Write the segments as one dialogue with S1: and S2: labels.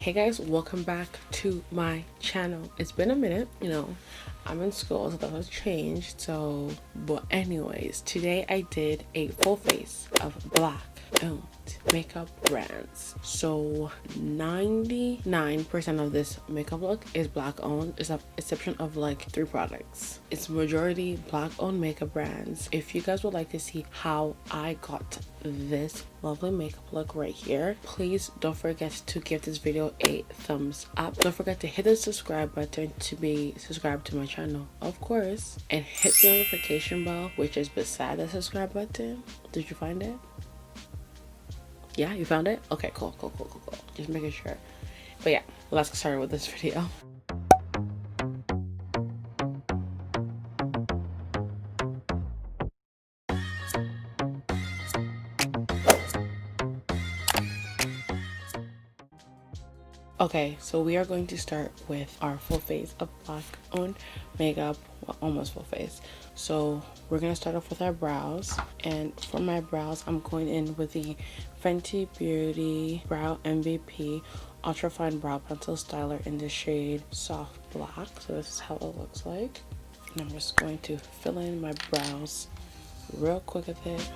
S1: Hey guys, welcome back to my channel. It's been a minute, I'm in school, so that has changed. But anyways, today I did a full face of black owned makeup brands. So 99% of this makeup look is black owned, exception of like 3 products. It's majority black owned makeup brands. If you guys would like to see how I got this lovely makeup look right here, please don't forget to give this video a thumbs up. Don't forget to hit the subscribe button to be subscribed to my channel, of course, and hit the notification bell, which is beside the subscribe button. Did you find it? Yeah, you found it? Okay, cool. Just making sure. But yeah, let's get started with this video. Okay, so we are going to start with our full face of black owned makeup. Well, almost full face. So we're gonna start off with our brows, and for my brows I'm going in with the Fenty Beauty Brow MVP Ultra Fine Brow Pencil Styler in the shade Soft Black. So this is how it looks like, and I'm just going to fill in my brows real quick with it.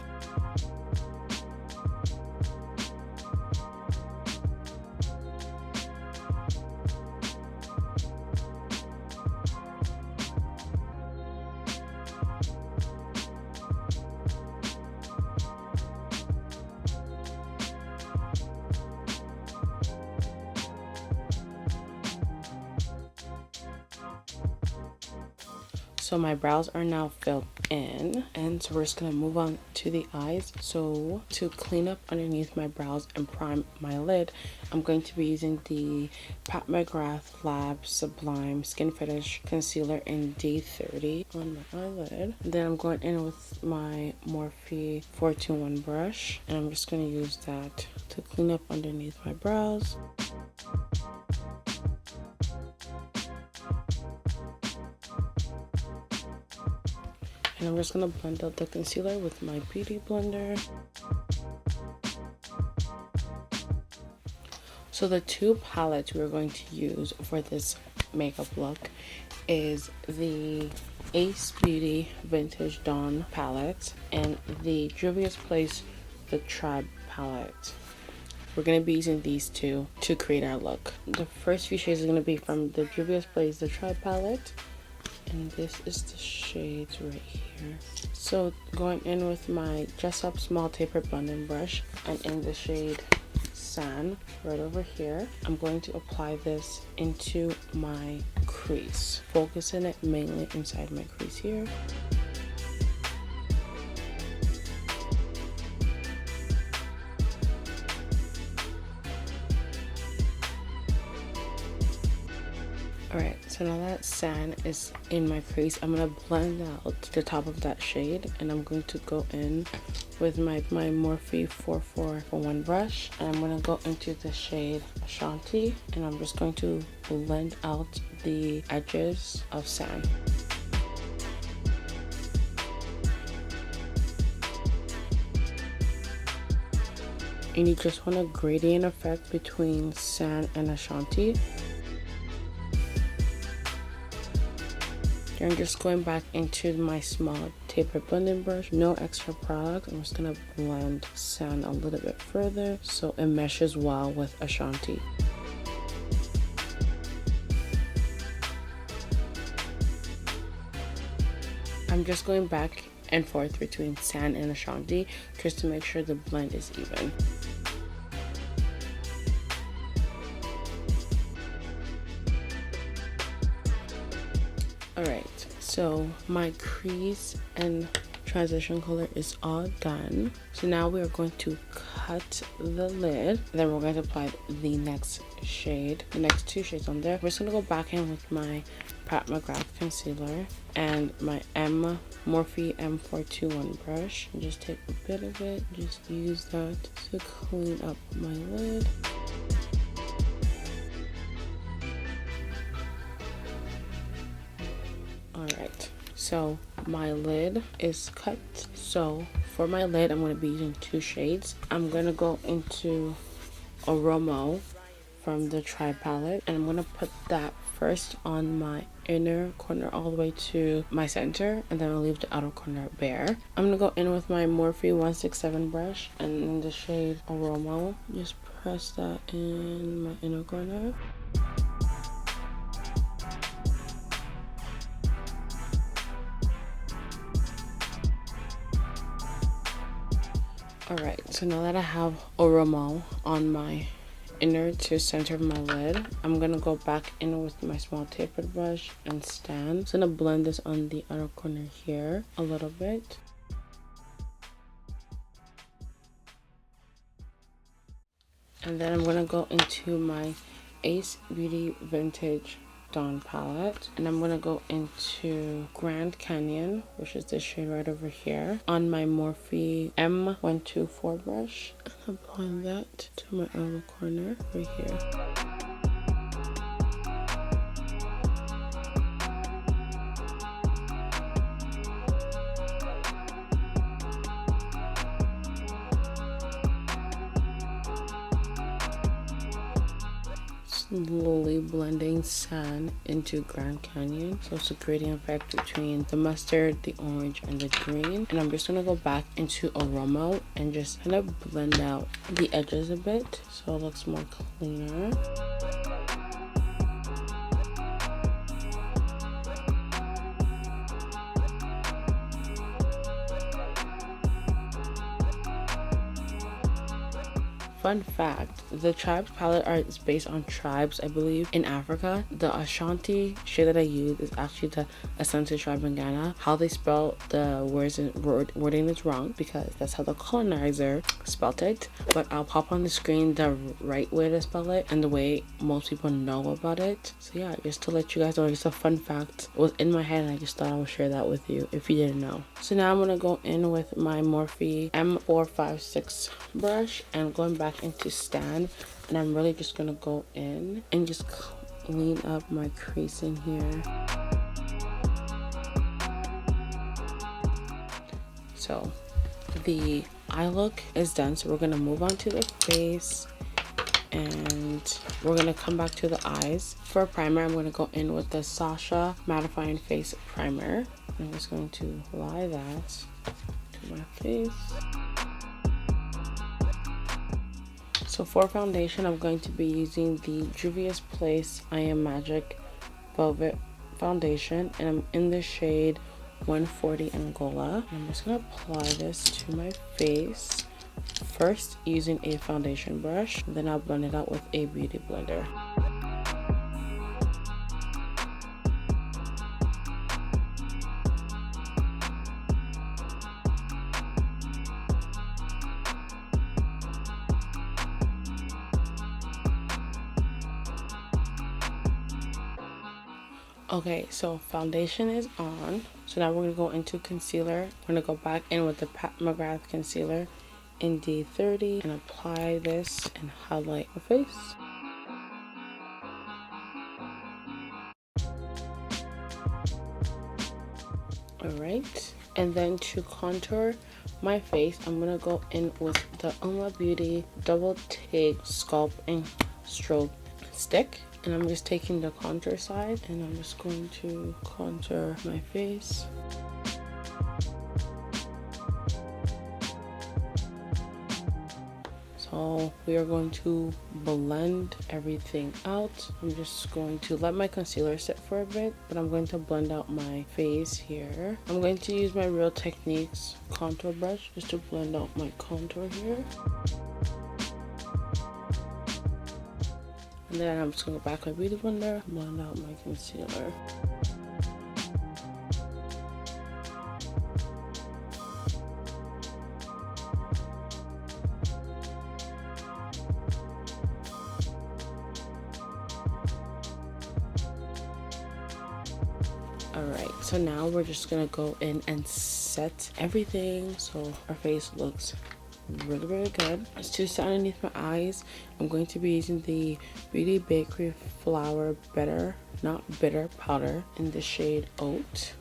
S1: So my brows are now filled in, and so we're just gonna move on to the eyes. So to clean up underneath my brows and prime my lid, I'm going to be using the McGrath Lab Sublime Skin Fetish Concealer in D30 on my eyelid. And then I'm going in with my Morphe 421 brush, and I'm just gonna use that to clean up underneath my brows. And I'm just going to blend out the concealer with my beauty blender. So the 2 palettes we're going to use for this makeup look is the Ace Beauty Vintage Dawn palette and the Juvia's Place the Tribe palette. We're going to be using these 2 to create our look. The first few shades are going to be from the Juvia's Place the Tribe palette. And this is the shades right here. So going in with my Jessup Small Taper Blending Brush, and in the shade Sand right over here, I'm going to apply this into my crease, focusing it mainly inside my crease here. Alright, so now that sand is in my crease, I'm going to blend out the top of that shade, and I'm going to go in with my Morphe 4441 brush, and I'm going to go into the shade Ashanti, and I'm just going to blend out the edges of sand. And you just want a gradient effect between sand and Ashanti. I'm just going back into my small taper blending brush, no extra product. I'm just gonna blend sand a little bit further so it meshes well with Ashanti. I'm just going back and forth between sand and Ashanti just to make sure the blend is even. Alright, so my crease and transition color is all done. So now we are going to cut the lid. Then we're going to apply the next shade, the next 2 shades on there. We're just going to go back in with my McGrath concealer and my Morphe M421 brush. And just take a bit of it, just use that to clean up my lid. Alright, so my lid is cut. So for my lid, I'm going to be using 2 shades. I'm going to go into Uoma from the Tribe palette, and I'm gonna put that first on my inner corner all the way to my center, and then I'll leave the outer corner bare. I'm gonna go in with my Morphe 167 brush, and in the shade Uoma, just press that in my inner corner. Alright, so now that I have Uoma on my inner to center of my lid, I'm gonna go back in with my small tapered brush and stand. So I'm gonna blend this on the outer corner here a little bit. And then I'm gonna go into my Ace Beauty Vintage Dawn palette, and I'm gonna go into Grand Canyon, which is this shade right over here, on my Morphe M124 brush, and apply that to my outer corner right here. Slowly blending sand into Grand Canyon, so it's a gradient effect between the mustard, the orange, and the green. And I'm just gonna go back into Uoma and just kind of blend out the edges a bit so it looks more cleaner. Fun fact, the Tribes palette art is based on tribes, I believe, in Africa. The Ashanti shade that I use is actually the Asante tribe in Ghana. How they spell the words and wording is wrong because that's how the colonizer spelt it. But I'll pop on the screen the right way to spell it and the way most people know about it. So yeah, just to let you guys know, just a fun fact. It was in my head and I just thought I would share that with you if you didn't know. So now I'm going to go in with my Morphe M456 brush and going back into stand, and I'm really just gonna go in and just clean up my creasing here. So the eye look is done, so we're gonna move on to the face and we're gonna come back to the eyes. For a primer, I'm gonna go in with the Sacha mattifying face primer. I'm just going to apply that to my face. So for foundation, I'm going to be using the Juvia's Place I Am Magic Velvet Foundation, and I'm in the shade 140 Angola. I'm just going to apply this to my face, first using a foundation brush, then I'll blend it out with a beauty blender. Okay, so foundation is on. So now we're going to go into concealer. We're going to go back in with the McGrath concealer in D30 and apply this and highlight my face. Alright, and then to contour my face, I'm going to go in with the Uoma Beauty Double Take Sculpt and Stroke Stick. And I'm just taking the contour side and I'm just going to contour my face. So we are going to blend everything out. I'm just going to let my concealer sit for a bit, but I'm going to blend out my face here. I'm going to use my Real Techniques contour brush just to blend out my contour here. And then I'm just going to go back my beauty blender, blend out my concealer. Alright, so now we're just going to go in and set everything so our face looks really good. To set underneath my eyes, I'm going to be using the Beauty Bakerie Flower Not Bitter powder in the shade Oat.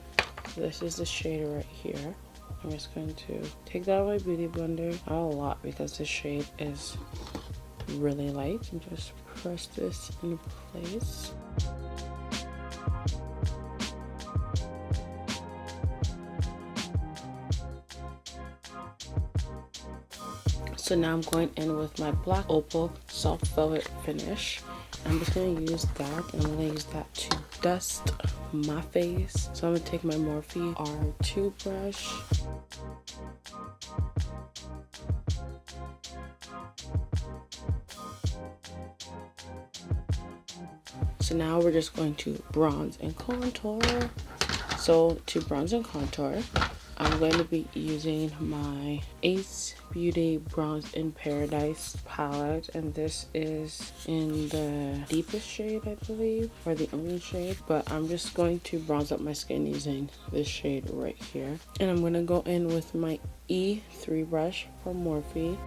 S1: So this is the shade right here. I'm just going to take that out of my beauty blender, not a lot because the shade is really light, and just press this in place. So now I'm going in with my black Opal soft velvet finish. I'm just going to use that, and I'm going to use that to dust my face. So I'm going to take my Morphe R2 brush. So now we're just going to bronze and contour. So to bronze and contour, I'm going to be using my Ace Beauty Bronze in Paradise palette, and this is in the deepest shade, I believe, or the onion shade, but I'm just going to bronze up my skin using this shade right here. And I'm going to go in with my E3 brush from Morphe.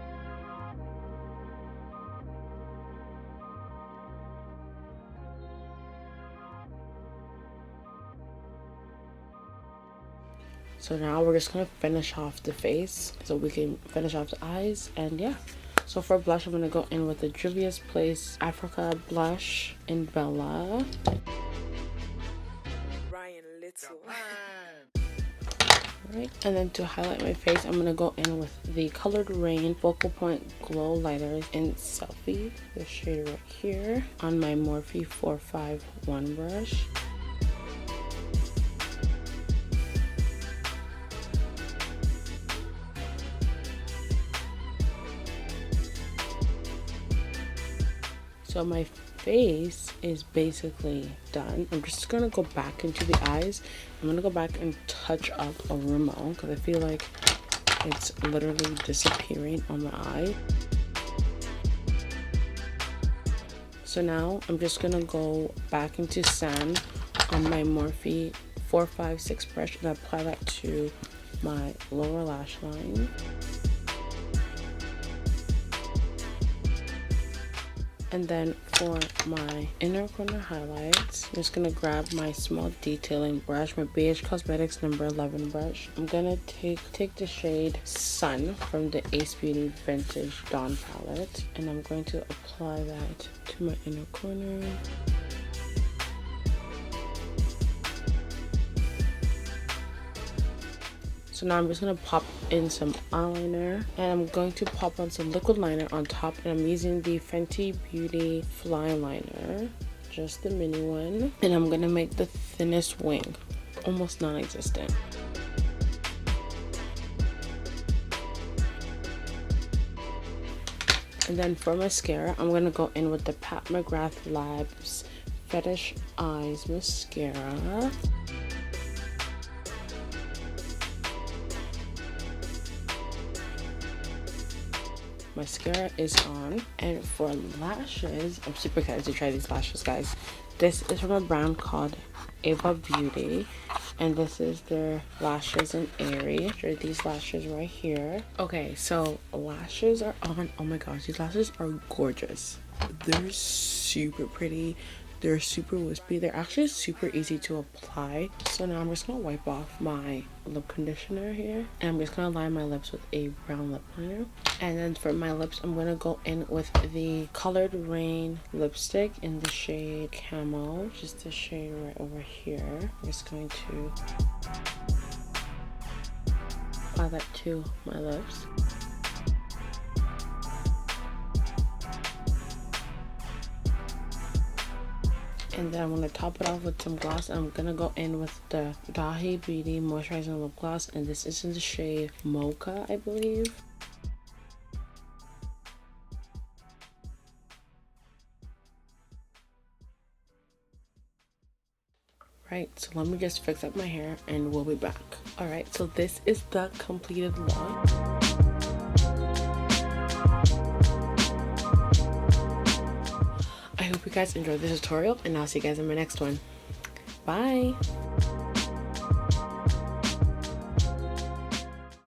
S1: So now we're just gonna finish off the face so we can finish off the eyes, and yeah. So for blush, I'm gonna go in with the Juvia's Place Africa blush in Bella. Right, and then to highlight my face, I'm gonna go in with the colored Raine Focal Point Glow Lighters in Selfie, the shade right here, on my Morphe 451 brush. So my face is basically done. I'm just gonna go back into the eyes. I'm gonna go back and touch up Uoma because I feel like it's literally disappearing on my eye. So now I'm just gonna go back into sand on my Morphe 456 brush and apply that to my lower lash line. And then for my inner corner highlights, I'm just gonna grab my small detailing brush, my BH Cosmetics number 11 brush. I'm gonna take the shade Sun from the Ace Beauty Vintage Dawn palette, and I'm going to apply that to my inner corner. So now I'm just going to pop in some eyeliner, and I'm going to pop on some liquid liner on top, and I'm using the Fenty Beauty Flyliner, just the mini one, and I'm going to make the thinnest wing, almost non-existent. And then for mascara, I'm going to go in with the McGrath Labs Fetish Eyes Mascara. Mascara is on, and for lashes, I'm super excited to try these lashes, guys. This is from a brand called Aeva Beauty, and this is their lashes in Airy. These lashes right here. Okay, so lashes are on. Oh my gosh, these lashes are gorgeous. They're super pretty. They're super wispy. They're actually super easy to apply. So now I'm just gonna wipe off my lip conditioner here, and I'm just gonna line my lips with a brown lip liner. And then for my lips, I'm gonna go in with the colored Raine lipstick in the shade Cameo, just the shade right over here. I'm just going to apply that to my lips. And then I'm going to top it off with some gloss. I'm going to go in with the Dahnai Beauty Moisturizing Lip Gloss. And this is in the shade Mocha, I believe. Right, so let me just fix up my hair and we'll be back. Alright, so this is the completed look. I hope you guys enjoyed this tutorial, and I'll see you guys in my next one. Bye!